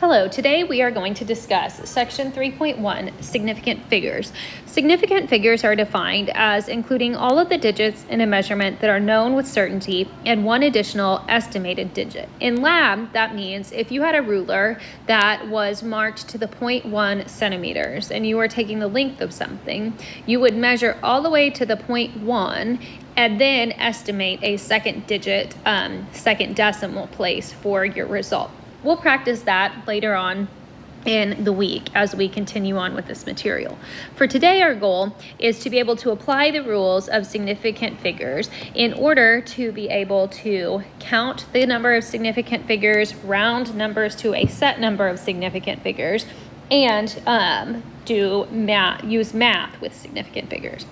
Hello, today we are going to discuss section 3.1, significant figures. Significant figures are defined as including all of the digits in a measurement that are known with certainty and one additional estimated digit. In lab, that means if you had a ruler that was marked to the 0.1 centimeters and you were taking the length of something, you would measure all the way to the 0.1 and then estimate a second digit, second decimal place for your result. We'll practice that later on in the week as we continue on with this material. For today, our goal is to be able to apply the rules of significant figures in order to be able to count the number of significant figures, round numbers to a set number of significant figures, and use math with significant figures.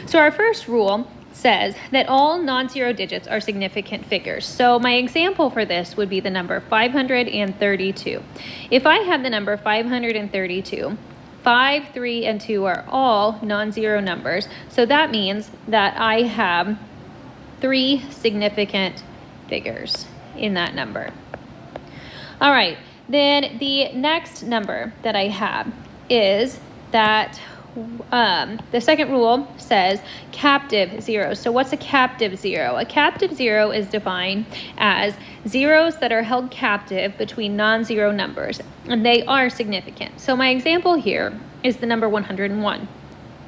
So our first rule says that all non-zero digits are significant figures. So my example for this would be the number 532. If I had the number 532, 5, 3, and 2 are all non-zero numbers. So that means that I have 3 significant figures in that number. All right, then the next number that I have is that the second rule says captive zeros. So what's a captive zero? A captive zero is defined as zeros that are held captive between non-zero numbers, and they are significant. So my example here is the number 101.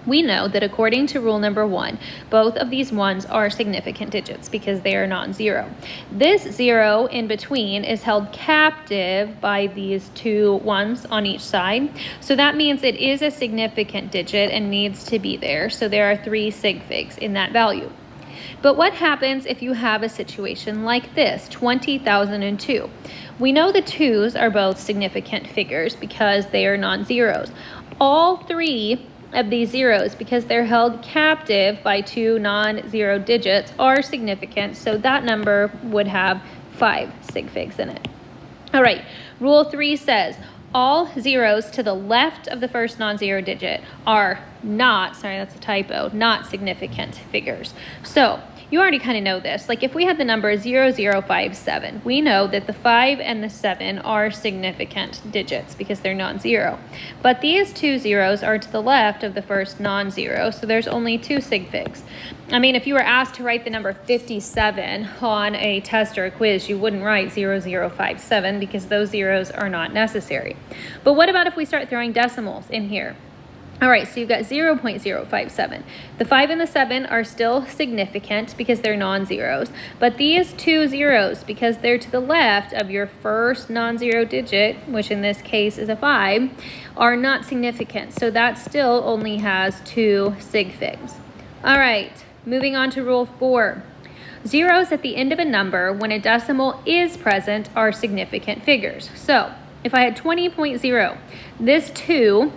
We know that according to rule number 1, both of these ones are significant digits because they are non-zero. This zero in between is held captive by these 2 ones on each side. So that means it is a significant digit and needs to be there. So there are 3 sig figs in that value. But what happens if you have a situation like this, 20,002? We know the 2's are both significant figures because they are non-zeros. All 3 of these zeros, because they're held captive by 2 non-zero digits, are significant, so that number would have 5 sig figs in it. All right, rule 3 says all zeros to the left of the first non-zero digit are not, sorry, that's a typo, not significant figures. So you already kind of know this. Like if we had the number 0057, we know that the 5 and the 7 are significant digits because they're non-zero. But these 2 zeros are to the left of the first non-zero, so there's only 2 sig figs. I mean, if you were asked to write the number 57 on a test or a quiz, you wouldn't write 0057 because those zeros are not necessary. But what about if we start throwing decimals in here? All right, so you've got 0.057. The 5 and the 7 are still significant because they're non-zeros, but these 2 zeros, because they're to the left of your first non-zero digit, which in this case is a 5, are not significant. So that still only has 2 sig figs. All right, moving on to rule 4. Zeros at the end of a number when a decimal is present are significant figures. So if I had 20.0, this 2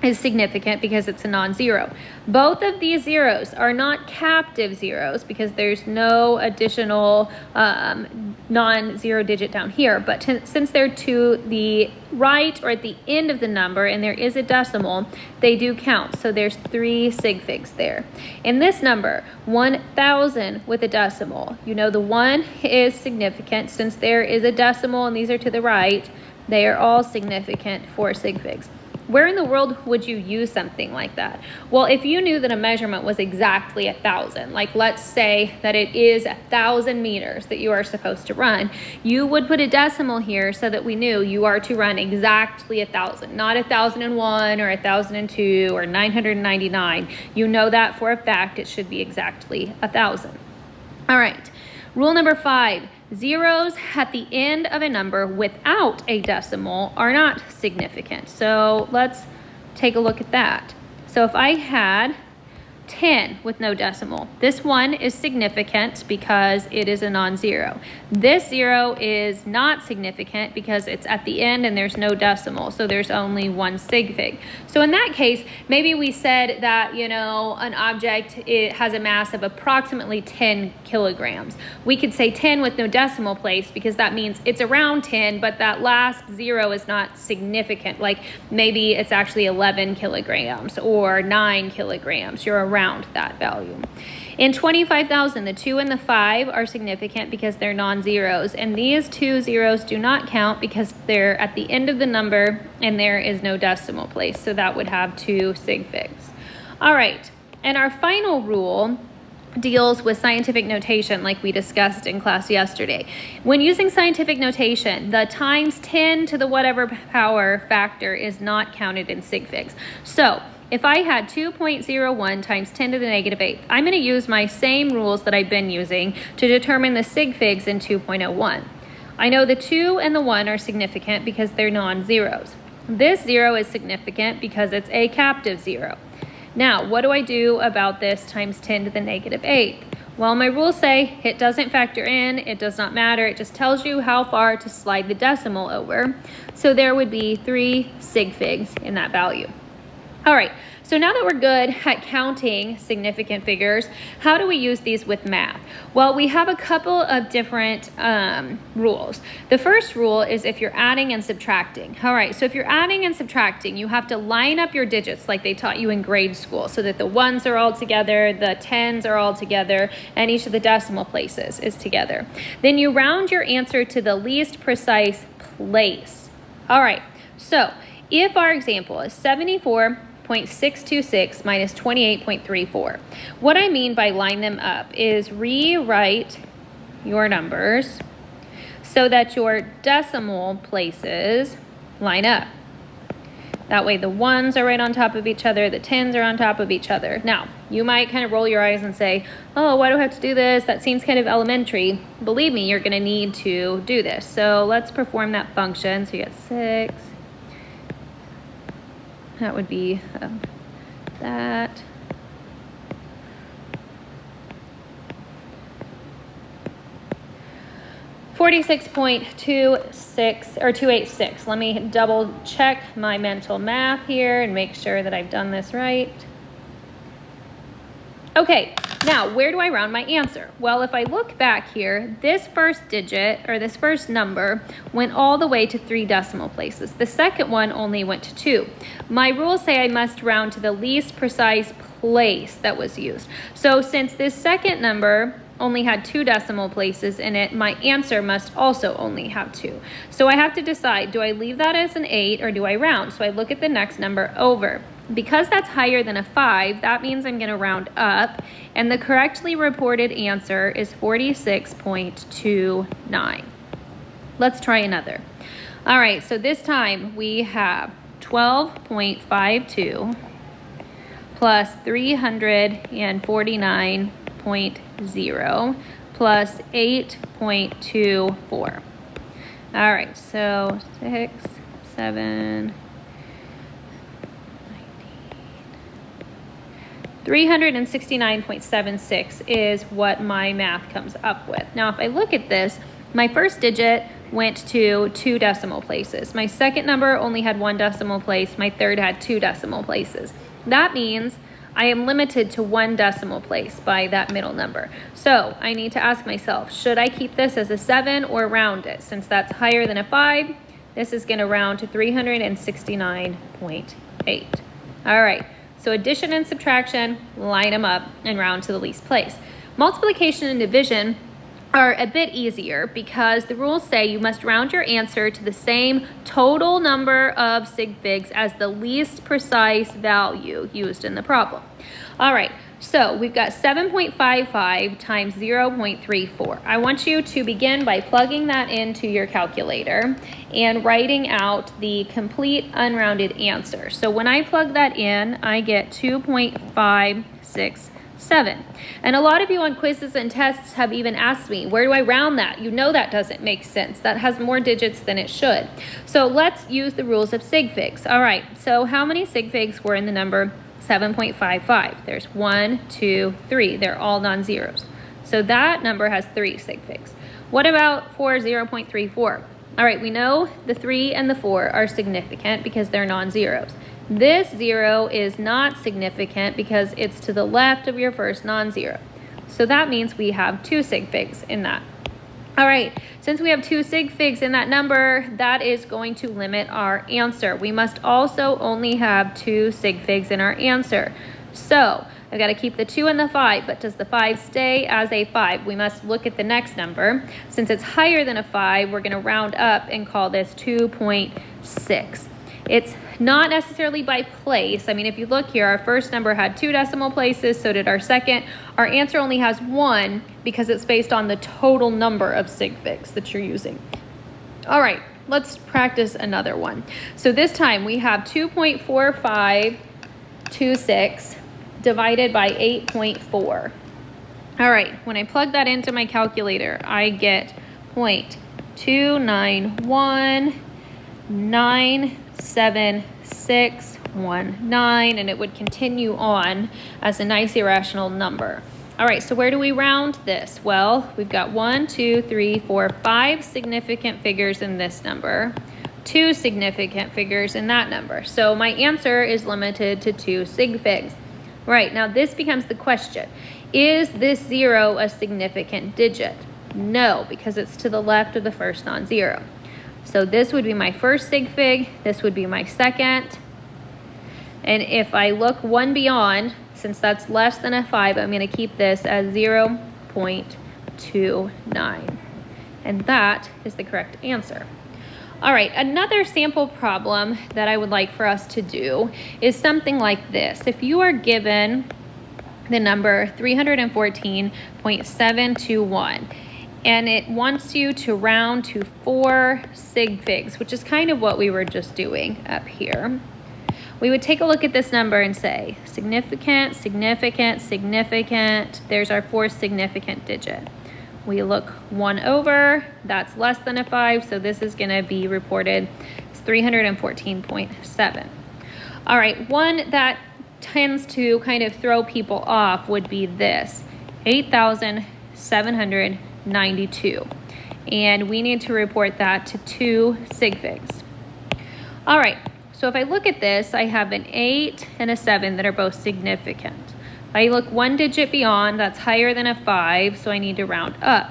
is significant because it's a non-zero. Both of these zeros are not captive zeros because there's no additional non-zero digit down here, but since they're to the right or at the end of the number and there is a decimal, they do count. So there's 3 sig figs there. In this number, 1,000 with a decimal, you know the 1 is significant. Since there is a decimal and these are to the right, they are all significant for sig figs. Where in the world would you use something like that? Well, if you knew that a measurement was exactly 1,000, like let's say that it is 1,000 meters that you are supposed to run, you would put a decimal here so that we knew you are to run exactly 1,000, not 1,001 or 1,002 or 999. You know that for a fact it should be exactly 1,000. All right, rule number 5. Zeros at the end of a number without a decimal are not significant. So let's take a look at that. So if I had 10 with no decimal, this one is significant because it is a non-zero. This 0 is not significant because it's at the end and there's no decimal, so there's only 1 sig fig. So in that case, maybe we said that, you know, an object, it has a mass of approximately 10 kilograms. We could say 10 with no decimal place because that means it's around 10, but that last 0 is not significant. Like maybe it's actually 11 kilograms or 9 kilograms. You're around that value. In 25,000, the 2 and the 5 are significant because they're non-zeros, and these two zeros do not count because they're at the end of the number and there is no decimal place, so that would have 2 sig figs. All right, and our final rule deals with scientific notation like we discussed in class yesterday. When using scientific notation, the times 10 to the whatever power factor is not counted in sig figs. So if I had 2.01 times 10 to the negative 8th, I'm going to use my same rules that I've been using to determine the sig figs in 2.01. I know the 2 and the 1 are significant because they're non-zeros. This 0 is significant because it's a captive 0. Now, what do I do about this times 10 to the negative 8th? Well, my rules say it doesn't factor in, it does not matter, it just tells you how far to slide the decimal over. So there would be 3 sig figs in that value. All right, so now that we're good at counting significant figures, how do we use these with math? Well, we have a couple of different rules. The first rule is if you're adding and subtracting. All right, so if you're adding and subtracting, you have to line up your digits like they taught you in grade school so that the 1s are all together, the 10s are all together, and each of the decimal places is together. Then you round your answer to the least precise place. All right, so if our example is 74.626 minus 28.34. What I mean by line them up is rewrite your numbers so that your decimal places line up. That way the 1s are right on top of each other, the 10s are on top of each other. Now, you might kind of roll your eyes and say, oh, why do I have to do this? That seems kind of elementary. Believe me, you're going to need to do this. So let's perform that function. So you get 6. That would be that. $46.26 or 286. Let me double check my mental math here and make sure that I've done this right. Okay, now where do I round my answer? Well, if I look back here, this first digit or this first number went all the way to 3 decimal places. The second one only went to 2. My rules say I must round to the least precise place that was used. So since this second number only had 2 decimal places in it, my answer must also only have 2. So I have to decide, do I leave that as an 8 or do I round? So I look at the next number over. Because that's higher than a 5, that means I'm going to round up, and the correctly reported answer is 46.29. Let's try another. All right, so this time we have 12.52 plus 349.0 plus 8.24. All right, so 6, 7, 369.76 is what my math comes up with. Now, if I look at this, my first digit went to 2 decimal places. My second number only had 1 decimal place. My third had 2 decimal places. That means I am limited to 1 decimal place by that middle number. So I need to ask myself, should I keep this as a 7 or round it? Since that's higher than a 5, this is going to round to 369.8. All right. So addition and subtraction, line them up and round to the least place. Multiplication and division are a bit easier because the rules say you must round your answer to the same total number of sig figs as the least precise value used in the problem. All right, so we've got 7.55 times 0.34. I want you to begin by plugging that into your calculator and writing out the complete unrounded answer. So when I plug that in, I get 2.567. And a lot of you on quizzes and tests have even asked me, where do I round that? You know that doesn't make sense. That has more digits than it should. So let's use the rules of sig figs. All right, so how many sig figs were in the number 7.55? There's 1, 2, 3. They're all non-zeros. So that number has 3 sig figs. What about for 0.34? All right, we know the 3 and the 4 are significant because they're non-zeros. This 0 is not significant because it's to the left of your first non-zero. So that means we have 2 sig figs in that. All right, since we have 2 sig figs in that number, that is going to limit our answer. We must also only have 2 sig figs in our answer. So I've got to keep the 2 and the 5, but does the 5 stay as a 5? We must look at the next number. Since it's higher than a 5, we're going to round up and call this 2.6. It's not necessarily by place. I mean, if you look here, our first number had 2 decimal places, so did our second. Our answer only has 1 because it's based on the total number of sig figs that you're using. All right, let's practice another one. So this time we have 2.4526 divided by 8.4. All right, when I plug that into my calculator, I get 0.291976619, and it would continue on as a nice irrational number. All right, so where do we round this? Well, we've got 1, 2, 3, 4, 5 significant figures in this number, 2 significant figures in that number. So my answer is limited to 2 sig figs. Right, now this becomes the question. Is this 0 a significant digit? No, because it's to the left of the first non-zero. So this would be my first sig fig, this would be my second. And if I look one beyond, since that's less than a 5, I'm going to keep this as 0.29. And that is the correct answer. All right, another sample problem that I would like for us to do is something like this. If you are given the number 314.721, and it wants you to round to 4 sig figs, which is kind of what we were just doing up here. We would take a look at this number and say, significant, significant, significant. There's our 4th significant digit. We look 1 over, that's less than a 5, so this is gonna be reported as 314.7. All right, one that tends to kind of throw people off would be this, 8,792. And we need to report that to 2 sig figs. All right. So if I look at this, I have an 8 and a 7 that are both significant. If I look 1 digit beyond, that's higher than a 5, so I need to round up.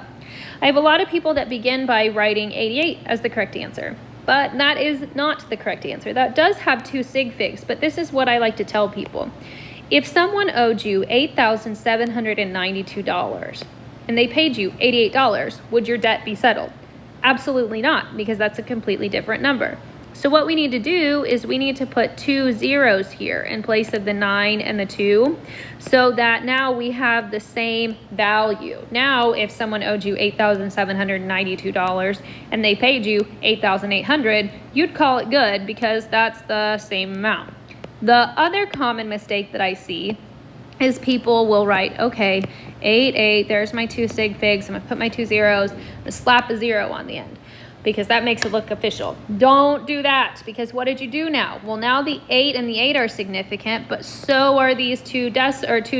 I have a lot of people that begin by writing 88 as the correct answer, but that is not the correct answer. That does have 2 sig figs, but this is what I like to tell people. If someone owed you $8,792 and they paid you $88, would your debt be settled? Absolutely not, because that's a completely different number. So what we need to do is we need to put 2 zeros here in place of the 9 and the 2, so that now we have the same value. Now, if someone owed you $8,792 and they paid you $8,800, you'd call it good because that's the same amount. The other common mistake that I see is people will write, okay, 8, there's my 2 sig figs, I'm gonna put my 2 zeros, I'm gonna slap a 0 on the end, because that makes it look official. Don't do that, because what did you do now? Well, now the 8 and the 8 are significant, but so are these 2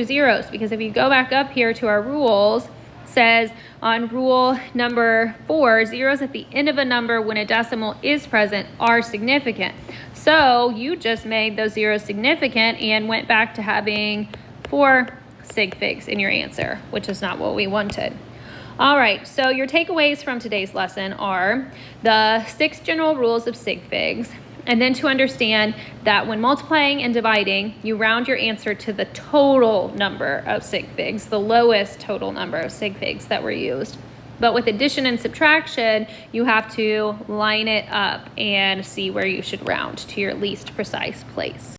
zeros, because if you go back up here to our rules, says on rule number 4, zeros at the end of a number when a decimal is present are significant. So you just made those zeros significant and went back to having 4 sig figs in your answer, which is not what we wanted. All right, so your takeaways from today's lesson are the 6 general rules of sig figs, and then to understand that when multiplying and dividing, you round your answer to the total number of sig figs, the lowest total number of sig figs that were used. But with addition and subtraction, you have to line it up and see where you should round to your least precise place.